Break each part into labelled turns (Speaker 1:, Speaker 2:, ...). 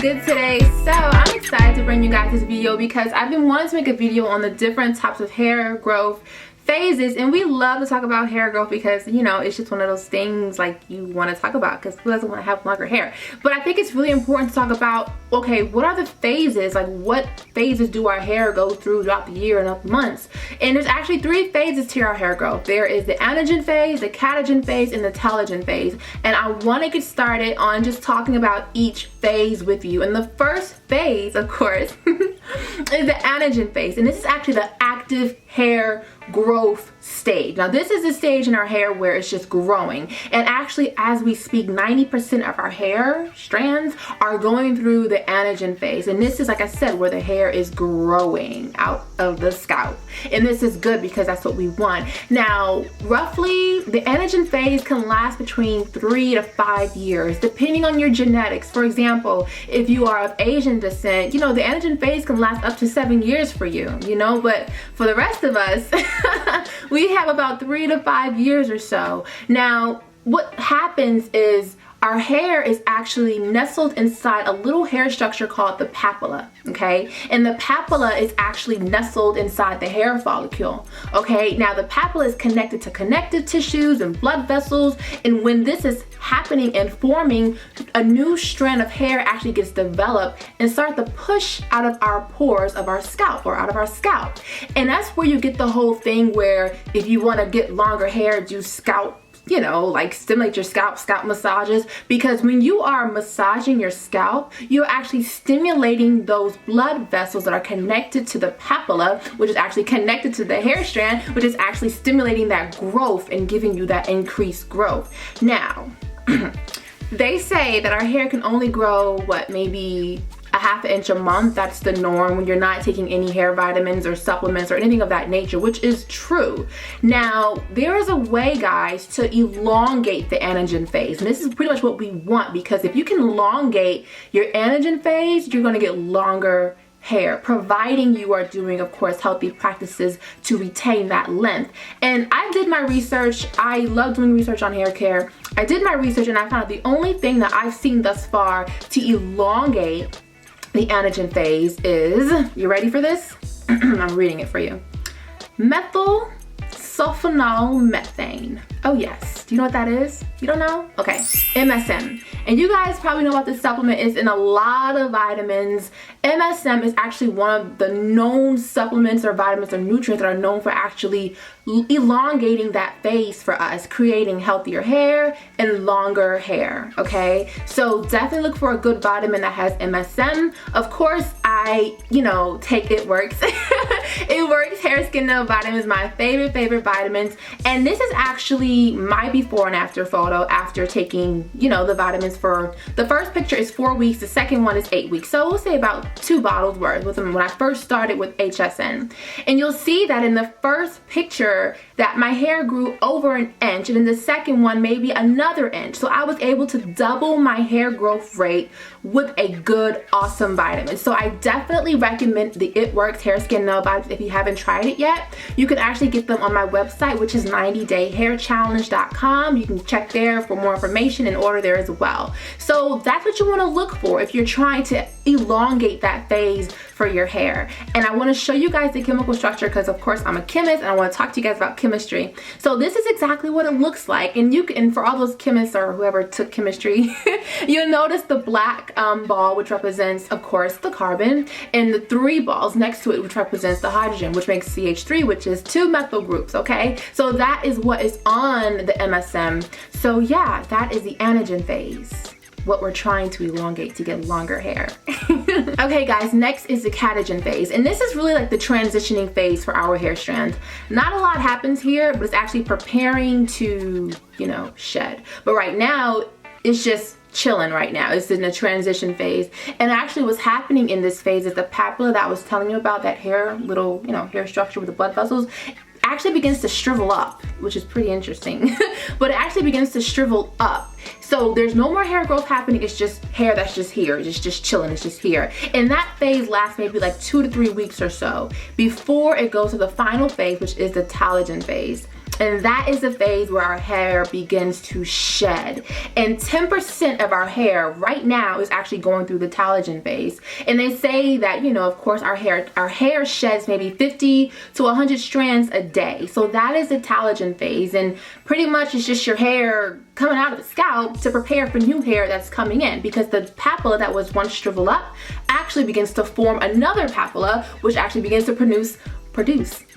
Speaker 1: good today? So I'm excited to bring you guys this video because I've been wanting to make a video on the different types of hair growth phases, and we love to talk about hair growth because, you know, it's just one of those things like you want to talk about because who doesn't want to have longer hair? But I think it's really important to talk about, okay, what are the phases? Like, what phases do our hair go through throughout the year and the months? And there's actually 3 phases to our hair growth. There is the anagen phase, the catagen phase, and the telogen phase. And I want to get started on just talking about each phase with you. And the first phase, of course, is the anagen phase. And this is actually the active hair growth stage. Now this is the stage in our hair where it's just growing, and actually as we speak 90% of our hair strands are going through the anagen phase, and this is, like I said, where the hair is growing out of the scalp, and this is good because that's what we want. Now roughly the anagen phase can last between 3 to 5 years depending on your genetics. For example, if you are of Asian descent, you know, the anagen phase can last up to 7 years for you, you know, but for the rest of us we have about 3 to 5 years or so. Now what happens is our hair is actually nestled inside a little hair structure called the papilla, okay? And the papilla is actually nestled inside the hair follicle, okay? Now the papilla is connected to connective tissues and blood vessels, and when this is happening and forming, a new strand of hair actually gets developed and start to push out of our pores of our scalp, or out of our scalp. And that's where you get the whole thing where if you want to get longer hair, do scalp, you know, like stimulate your scalp massages, because when you are massaging your scalp, you're actually stimulating those blood vessels that are connected to the papilla, which is actually connected to the hair strand, which is actually stimulating that growth and giving you that increased growth. Now, they say that our hair can only grow, what, maybe a ½ inch a month. That's the norm when you're not taking any hair vitamins or supplements or anything of that nature, which is true. Now, there is a way, guys, to elongate the anagen phase. And this is pretty much what we want, because if you can elongate your anagen phase, you're gonna get longer hair, providing you are doing, of course, healthy practices to retain that length. And I did my research. I love doing research on hair care. I did my research and I found out the only thing that I've seen thus far to elongate the anagen phase is, you ready for this? I'm reading it for you. Methyl sulfonylmethane. Oh yes, do you know what that is? You don't know? Okay, MSM. And you guys probably know about this supplement. It's in a lot of vitamins. MSM is actually one of the known supplements or vitamins or nutrients that are known for actually elongating that phase for us, creating healthier hair and longer hair, okay? So definitely look for a good vitamin that has MSM. Of course, I, you know, take It Works. It Works Hair Skin Nail Vitamin is my favorite vitamins, and this is actually my before and after photo after taking, you know, the vitamins. For the first picture is 4 weeks, the second one is 8 weeks, so we'll say about 2 bottles worth with them when I first started with HSN. And you'll see that in the first picture that my hair grew over 1 inch, and in the second one maybe another inch. So I was able to double my hair growth rate with a good, awesome vitamin. So I definitely recommend the It Works Hair Skin Nail Vitamins. If you haven't tried it yet, you can actually get them on my website, which is 90dayhairchallenge.com. You can check there for more information and order there as well. So that's what you want to look for if you're trying to elongate that phase for your hair. And I want to show you guys the chemical structure because, of course, I'm a chemist and I want to talk to you guys about chemistry. So this is exactly what it looks like, and you can, for all those chemists or whoever took chemistry, you'll notice the black ball, which represents, of course, the carbon, and the 3 balls next to it, which represents the hydrogen, which makes CH3, which is 2 methyl groups, okay? So that is what is on the MSM. So yeah, that is the anagen phase, what we're trying to elongate to get longer hair. Okay guys, next is the catagen phase, and this is really like the transitioning phase for our hair strand. Not a lot happens here, but it's actually preparing to, you know, shed. But right now, it's just chilling right now. It's in the transition phase. And actually what's happening in this phase is the papilla that I was telling you about, that hair, little, you know, hair structure with the blood vessels, actually begins to shrivel up, which is pretty interesting. But it actually begins to shrivel up. So there's no more hair growth happening. It's just hair that's just here. It's just chilling. It's just here. And that phase lasts maybe like 2 to 3 weeks or so before it goes to the final phase, which is the telogen phase. And that is the phase where our hair begins to shed. And 10% of our hair right now is actually going through the telogen phase. And they say that, you know, of course our hair sheds maybe 50 to 100 strands a day. So that is the telogen phase, and pretty much it's just your hair coming out of the scalp to prepare for new hair that's coming in, because the papilla that was once shriveled up actually begins to form another papilla, which actually begins to produce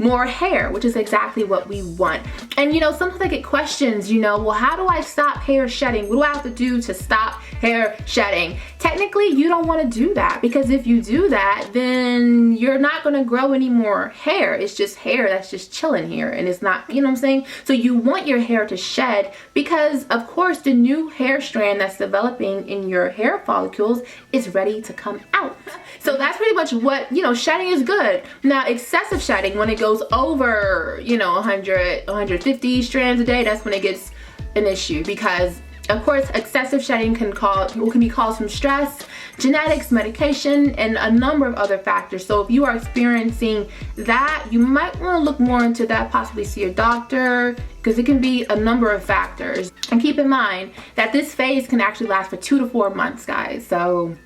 Speaker 1: more hair, which is exactly what we want. And you know, sometimes I get questions, you know, well, how do I stop hair shedding? What do I have to do to stop hair shedding? Technically, you don't want to do that, because if you do that, then you're not going to grow any more hair. It's just hair that's just chilling here, and it's not, you know what I'm saying? So you want your hair to shed, because of course the new hair strand that's developing in your hair follicles is ready to come out. So that's pretty much what, you know, shedding is good. Now, excessive shedding, when it goes over, you know, 100, 150 strands a day, that's when it gets an issue, because of course excessive shedding can be caused from stress, genetics, medication, and a number of other factors. So if you are experiencing that, you might want to look more into that, possibly see a doctor, because it can be a number of factors. And keep in mind that this phase can actually last for 2 to 4 months, guys. So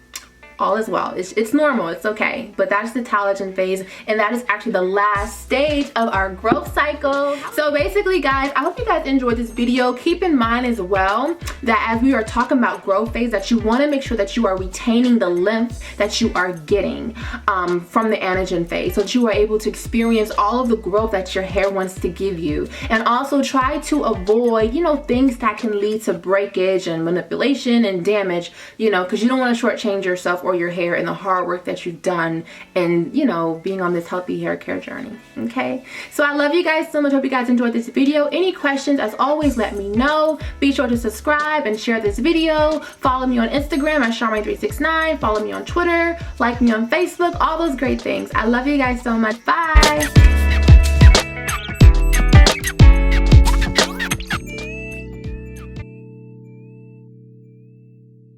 Speaker 1: all is well. It's normal, it's okay. But that's the telogen phase, and that is actually the last stage of our growth cycle. So basically, guys, I hope you guys enjoyed this video. Keep in mind as well that as we are talking about growth phase, that you want to make sure that you are retaining the length that you are getting from the anagen phase, so that you are able to experience all of the growth that your hair wants to give you. And also try to avoid, you know, things that can lead to breakage and manipulation and damage, you know, because you don't want to shortchange yourself or your hair and the hard work that you've done, and you know, being on this healthy hair care journey. Okay, so I love you guys so much. Hope you guys enjoyed this video. Any questions, as always, let me know. Be sure to subscribe and share this video. Follow me on Instagram at Charmaine369. Follow me on Twitter, like me on Facebook, all those great things. I love you guys so much. Bye.